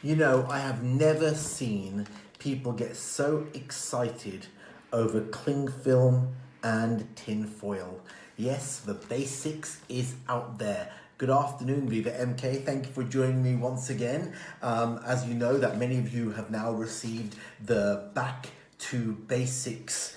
You know, I have never seen people get so excited over cling film and tin foil. Yes, the basics is out there. Good afternoon, VivaMK. Thank you for joining me once again. As you know, that many of you have now received the Back to Basics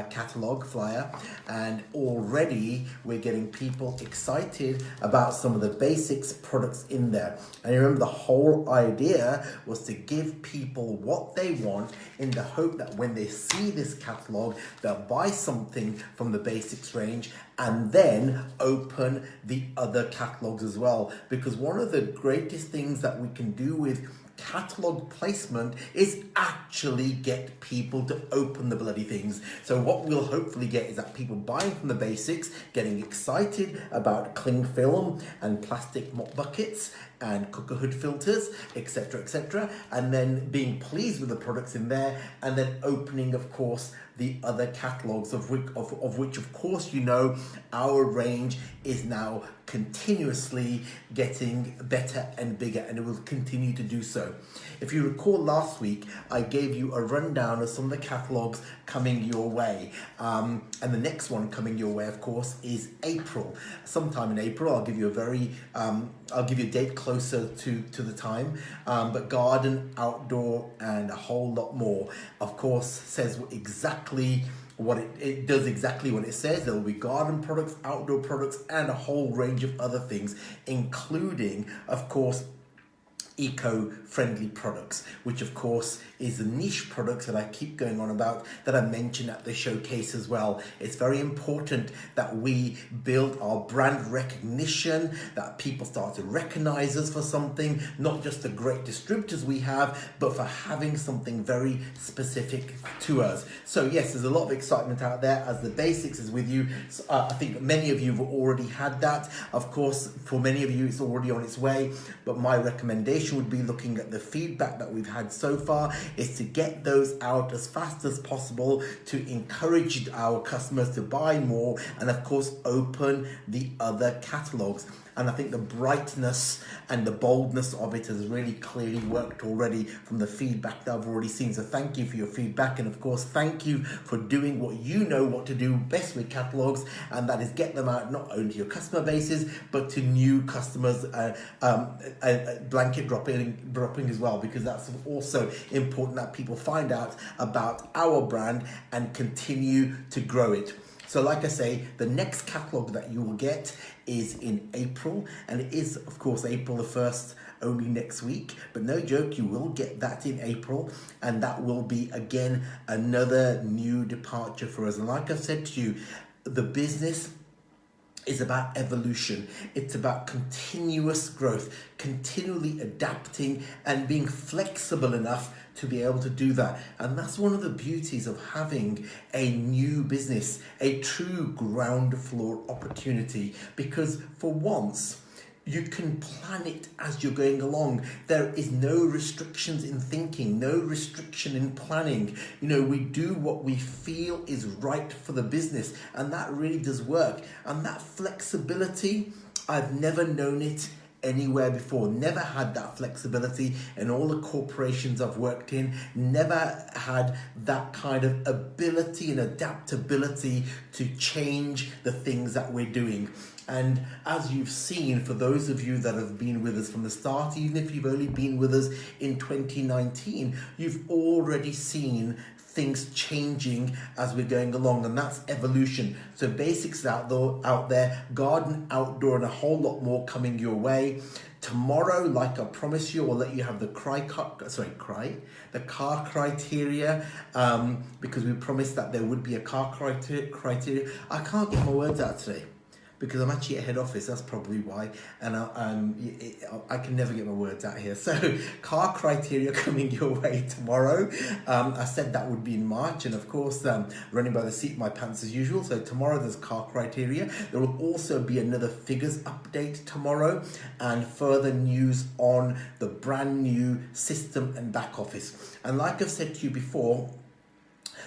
catalogue flyer, and already we're getting people excited about some of the basics products in there. And remember, the whole idea was to give people what they want in the hope that when they see this catalogue, they'll buy something from the basics range and then open the other catalogues as well. Because one of the greatest things that we can do with catalog placement is actually get people to open the bloody things. So what we'll hopefully get is that people buying from the basics, getting excited about cling film and plastic mop buckets and cooker hood filters, etc., and then being pleased with the products in there, and then opening, of course, the other catalogues, of which of course you know our range is now continuously getting better and bigger, and it will continue to do so. If you recall, last week I gave you a rundown of some of the catalogues coming your way, and the next one coming your way, of course, is April. Sometime in April, I'll give you a date closer to the time, but garden, outdoor, and a whole lot more, of course, says exactly what it does, exactly what it says. There will be garden products, outdoor products, and a whole range of other things, including, of course, eco-friendly products, which of course is the niche products that I keep going on about, that I mentioned at the showcase as well. It's very important that we build our brand recognition, that people start to recognize us for something, not just the great distributors we have, but for having something very specific to us. So yes, there's a lot of excitement out there as the basics is with you. I think many of you have already had that. Of course, for many of you, it's already on its way, but my recommendation would be, looking at the feedback that we've had so far, is to get those out as fast as possible to encourage our customers to buy more, and of course open the other catalogues. And I think the brightness and the boldness of it has really clearly worked already from the feedback that I've already seen. So thank you for your feedback, and of course thank you for doing what you know what to do best with catalogues, and that is get them out not only to your customer bases but to new customers, blanket dropping as well, because that's also important that people find out about our brand and continue to grow it. So like I say, the next catalogue that you will get is in April, and it is, of course, April the 1st, only next week. But no joke, you will get that in April, and that will be, again, another new departure for us. And like I've said to you, the business is about evolution. It's about continuous growth, continually adapting and being flexible enough to be able to do that. And that's one of the beauties of having a new business, a true ground floor opportunity, because for once, you can plan it as you're going along. There is no restrictions in thinking, no restriction in planning. You know, we do what we feel is right for the business, and that really does work. And that flexibility, I've never known it anywhere before. Never had that flexibility in all the corporations I've worked in. Never had that kind of ability and adaptability to change the things that we're doing. And as you've seen, for those of you that have been with us from the start, even if you've only been with us in 2019, you've already seen things changing as we're going along, and that's evolution. So basics out there, garden, outdoor, and a whole lot more coming your way. Tomorrow, like I promised you, I'll let you have the car criteria, because we promised that there would be a car criteria. I can't get my words out today, because I'm actually at head office, that's probably why, and I can never get my words out here. So, car criteria coming your way tomorrow. I said that would be in March, and of course, running by the seat of my pants as usual. So tomorrow there's car criteria. There will also be another figures update tomorrow, and further news on the brand new system and back office. And like I've said to you before,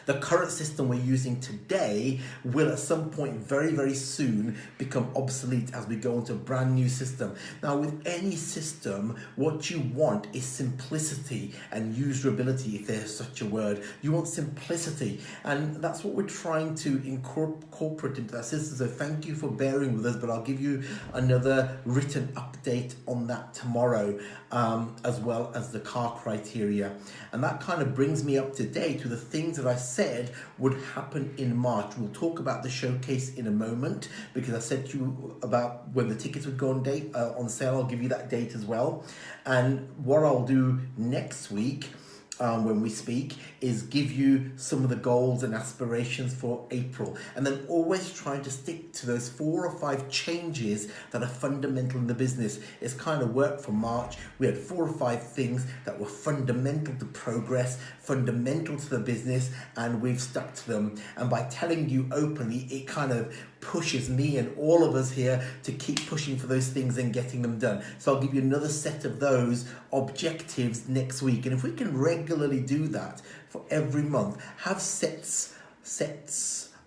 The current system we're using today will at some point very, very soon become obsolete as we go into a brand new system. Now, with any system, what you want is simplicity and usability, if there's such a word. You want simplicity, and that's what we're trying to incorporate into that system. So thank you for bearing with us, but I'll give you another written update on that tomorrow, as well as the car criteria. And that kind of brings me up to date with the things that I said would happen in March. We'll talk about the showcase in a moment, because I said to you about when the tickets would go on sale. I'll give you that date as well. And what I'll do next week, when we speak, is give you some of the goals and aspirations for April, and then always trying to stick to those 4 or 5 changes that are fundamental in the business. It's kind of worked for March. We had 4 or 5 things that were fundamental to progress, fundamental to the business, and we've stuck to them. And by telling you openly, it kind of pushes me and all of us here to keep pushing for those things and getting them done. So I'll give you another set of those objectives next week. And if we can regularly do that for every month, have sets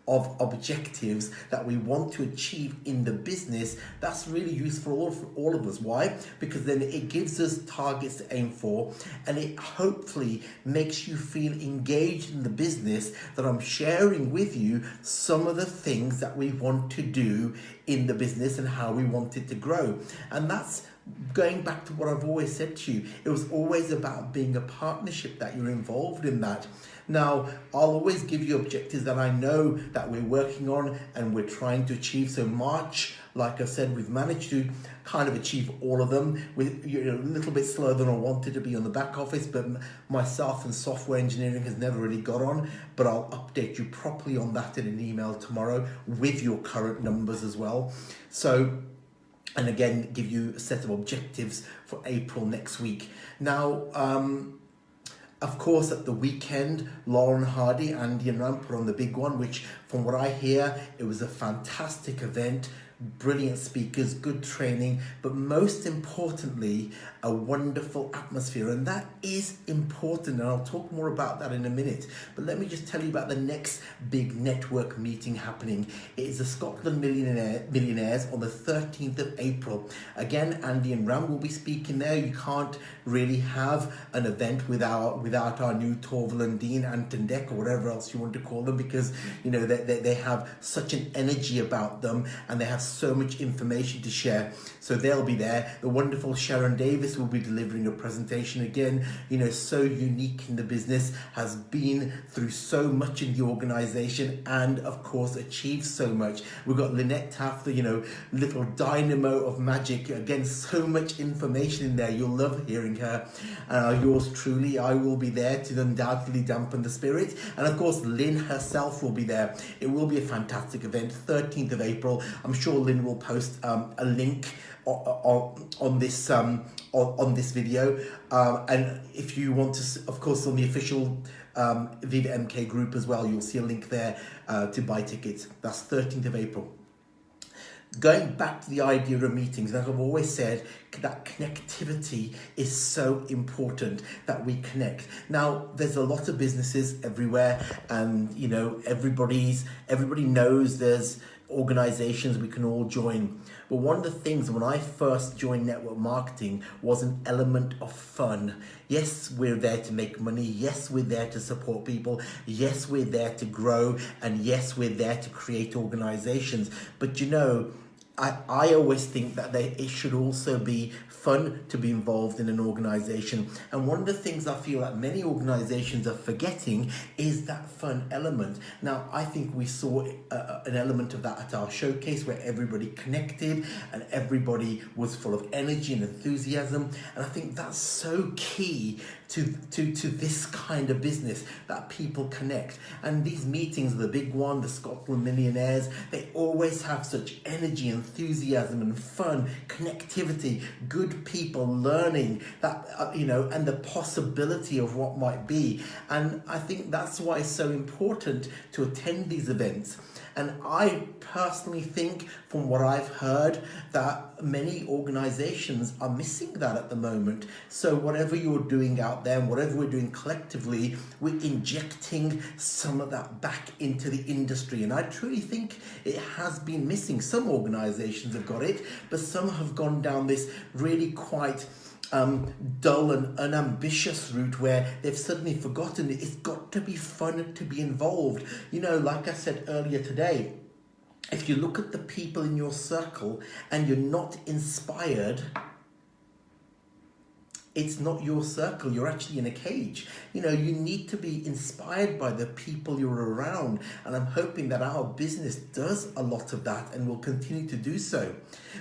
of objectives that we want to achieve in the business, that's really useful for all of us. Why? Because then it gives us targets to aim for, and it hopefully makes you feel engaged in the business, that I'm sharing with you some of the things that we want to do in the business and how we want it to grow. And that's going back to what I've always said to you. It was always about being a partnership, that you're involved in that. Now, I'll always give you objectives that I know that we're working on and we're trying to achieve. So March, like I said, we've managed to kind of achieve all of them. We're a little bit slower than I wanted to be on the back office, but myself and software engineering has never really got on. But I'll update you properly on that in an email tomorrow with your current numbers as well. So, and again, give you a set of objectives for April next week. Now, of course, at the weekend, Lauren Hardy, Andy and Ram put on the big one, which from what I hear, it was a fantastic event. Brilliant speakers, good training, but most importantly, a wonderful atmosphere. And that is important, and I'll talk more about that in a minute. But let me just tell you about the next big network meeting happening. It is the Scotland Millionaires on the 13th of April. Again, Andy and Ram will be speaking there. You can't really have an event without our new Torval and Dean, Anton Deck, or whatever else you want to call them, because you know they have such an energy about them, and they have so much information to share. So they'll be there. The wonderful Sharon Davis will be delivering a presentation again, you know, so unique in the business, has been through so much in the organization, and of course achieved so much. We've got Lynette Taft, the, you know, little dynamo of magic. Again, so much information in there. You'll love hearing her. Yours truly, I will be there to undoubtedly dampen the spirit. And of course, Lynn herself will be there. It will be a fantastic event, 13th of April. I'm sure Lynn will post a link on this video, and if you want to, of course, on the official VivaMK group as well, you'll see a link there to buy tickets. That's 13th of April. Going back to the idea of meetings, like I've always said, that connectivity is so important, that we connect. Now, there's a lot of businesses everywhere, and you know, everybody knows there's organizations we can all join. But one of the things when I first joined network marketing was an element of fun. Yes, we're there to make money. Yes, we're there to support people. Yes, we're there to grow. And yes, we're there to create organizations. But you know, I always think that it should also be fun to be involved in an organization. And one of the things I feel that many organizations are forgetting is that fun element. Now, I think we saw an element of that at our showcase, where everybody connected and everybody was full of energy and enthusiasm. And I think that's so key to this kind of business, that people connect. And these meetings, the big one, the Scotland Millionaires, they always have such energy, enthusiasm and fun, connectivity, good people learning that, you know, and the possibility of what might be. And I think that's why it's so important to attend these events. And I personally think, from what I've heard, that many organizations are missing that at the moment. So whatever you're doing out there, and whatever we're doing collectively, we're injecting some of that back into the industry. And I truly think it has been missing. Some organizations have got it, but some have gone down this really quite dull and unambitious route where they've suddenly forgotten it's got to be fun to be involved. You know, like I said earlier today, if you look at the people in your circle and you're not inspired, it's not your circle. You're actually in a cage. You know, you need to be inspired by the people you're around. And I'm hoping that our business does a lot of that and will continue to do so.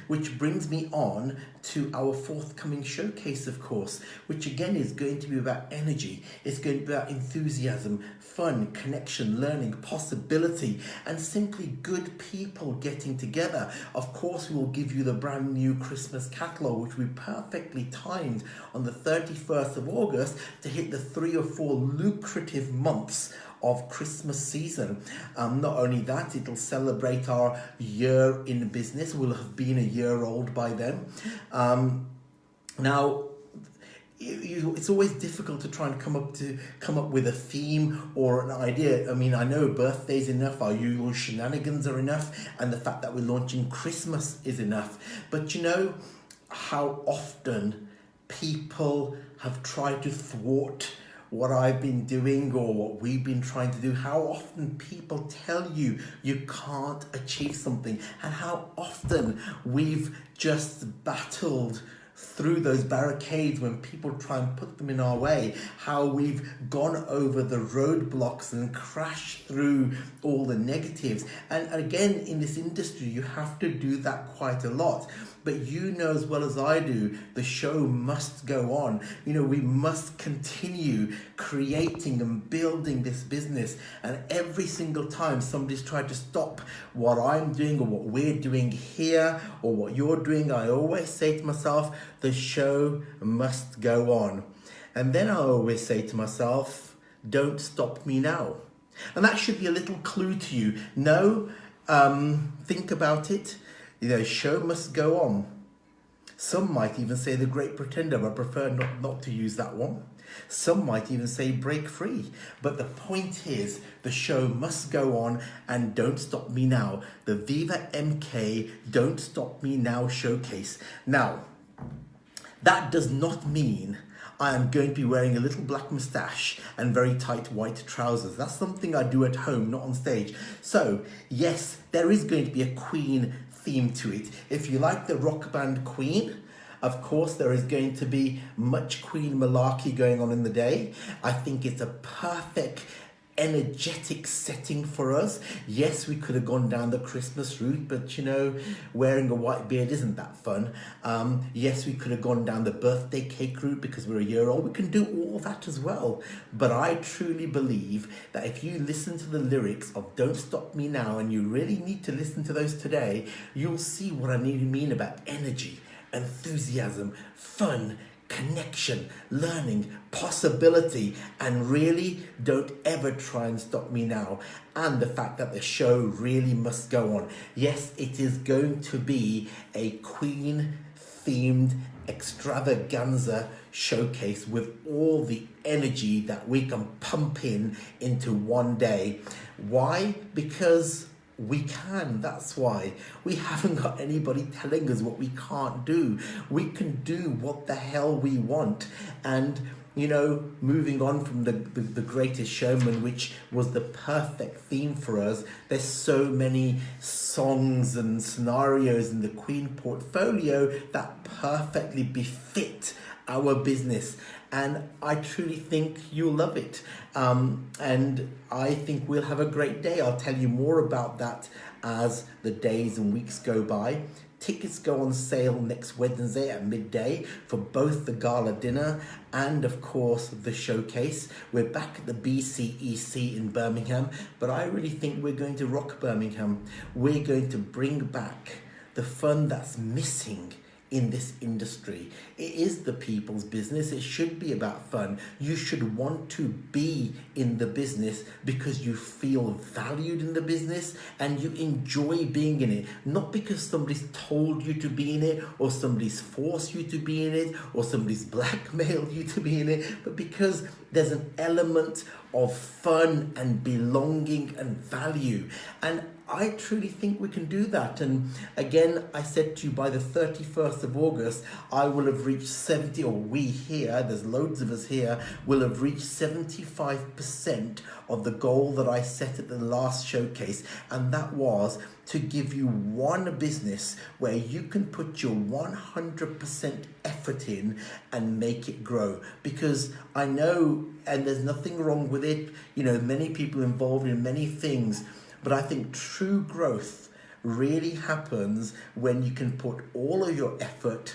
Which brings me on to our forthcoming showcase, of course, which again is going to be about energy. It's going to be about enthusiasm, fun, connection, learning, possibility, and simply good people getting together. Of course, we will give you the brand new Christmas catalogue, which we perfectly timed on the 31st of August to hit the 3 or 4 lucrative months of Christmas season. Not only that, it'll celebrate our year in business. We'll have been a year old by then. Now, it's always difficult to try and come up with a theme or an idea. I mean, I know birthdays enough, our usual shenanigans are enough, and the fact that we're launching Christmas is enough. But you know how often people have tried to thwart what I've been doing or what we've been trying to do, how often people tell you you can't achieve something, and how often we've just battled through those barricades when people try and put them in our way, how we've gone over the roadblocks and crashed through all the negatives. And again, in this industry, you have to do that quite a lot. But you know as well as I do, the show must go on. You know, we must continue creating and building this business. And every single time somebody's tried to stop what I'm doing or what we're doing here or what you're doing, I always say to myself, the show must go on. And then I always say to myself, don't stop me now. And that should be a little clue to you. No, think about it. You know, show must go on. Some might even say The Great Pretender, but I prefer not to use that one. Some might even say Break Free. But the point is, the show must go on, and Don't Stop Me Now. The VivaMK Don't Stop Me Now showcase. Now, that does not mean I am going to be wearing a little black moustache and very tight white trousers. That's something I do at home, not on stage. So, yes, there is going to be a Queen theme to it. If you like the rock band Queen, of course, there is going to be much Queen malarkey going on in the day. I think it's a perfect energetic setting for us. Yes, we could have gone down the Christmas route, but you know, wearing a white beard isn't that fun. Yes, we could have gone down the birthday cake route because we're a year old. We can do all that as well. But I truly believe that if you listen to the lyrics of Don't Stop Me Now, and you really need to listen to those today, you'll see what I mean about energy, enthusiasm, fun, connection, learning, possibility, and really don't ever try and stop me now. And the fact that the show really must go on. Yes, it is going to be a Queen themed extravaganza showcase with all the energy that we can pump into one day. Why? Because we can. That's why. We haven't got anybody telling us what we can't do. We can do what the hell we want. And, you know, moving on from the Greatest Showman, which was the perfect theme for us, there's so many songs and scenarios in the Queen portfolio that perfectly befit our business, and I truly think you'll love it, and I think we'll have a great day. I'll tell you more about that as the days and weeks go by. Tickets go on sale next Wednesday at midday for both the gala dinner and, of course, the showcase. We're back at the BCEC in Birmingham, but I really think we're going to rock Birmingham. We're going to bring back the fun that's missing in this industry. It is the people's business. It should be about fun. You should want to be in the business because you feel valued in the business and you enjoy being in it. Not because somebody's told you to be in it, or somebody's forced you to be in it, or somebody's blackmailed you to be in it, but because there's an element of fun and belonging and value. And I truly think we can do that. And again, I said to you, by the 31st of August, I will have reached 70, or we here, there's loads of us here, will have reached 75% of the goal that I set at the last showcase. And that was to give you one business where you can put your 100% effort in and make it grow. Because I know, and there's nothing wrong with it, you know, many people involved in many things, but I think true growth really happens when you can put all of your effort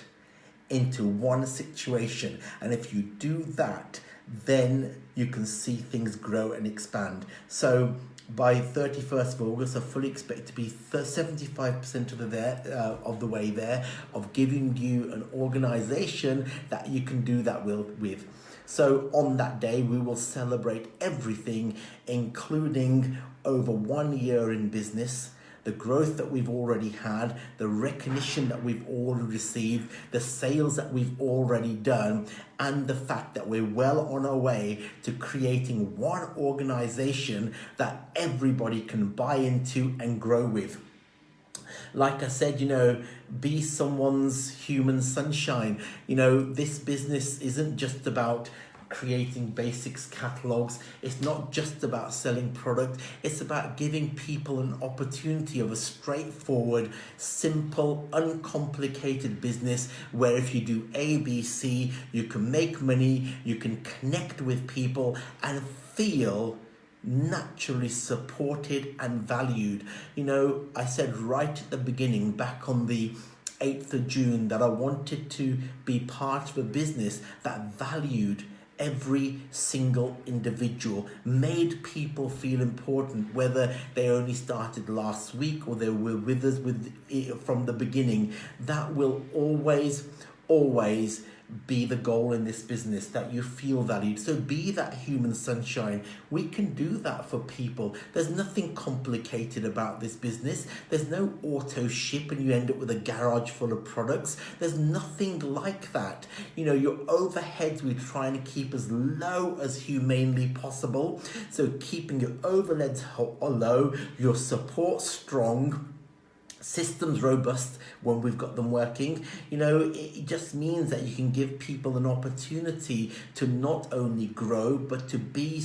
into one situation. And if you do that, then you can see things grow and expand. So by 31st of August, I fully expect to be 75% of the way there, of giving you an organization that you can do that with. So on that day, we will celebrate everything, including over 1 year in business, the growth that we've already had, the recognition that we've already received, the sales that we've already done, and the fact that we're well on our way to creating one organization that everybody can buy into and grow with. Like I said, you know, be someone's human sunshine. You know, this business isn't just about creating basics catalogues. It's not just about selling product. It's about giving people an opportunity of a straightforward, simple, uncomplicated business where if you do A, B, C, you can make money, you can connect with people and feel naturally supported and valued. You know, I said right at the beginning, back on the 8th of June, that I wanted to be part of a business that valued every single individual, made people feel important, whether they only started last week or they were with us from the beginning. That will always be the goal in this business, that you feel valued. So be that human sunshine. We can do that for people. There's nothing complicated about this business. There's no auto ship and you end up with a garage full of products. There's nothing like that. You know, your overheads we try and keep as low as humanly possible. So keeping your overheads low, your support strong, systems robust when we've got them working. You know, it just means that you can give people an opportunity to not only grow but to be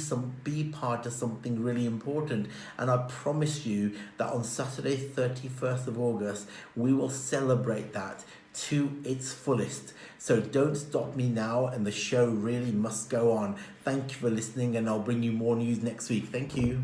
part of something really important. And I promise you that on Saturday 31st of August we will celebrate that to its fullest. So don't stop me now, and the show really must go on. Thank you for listening, and I'll bring you more news next week. Thank you.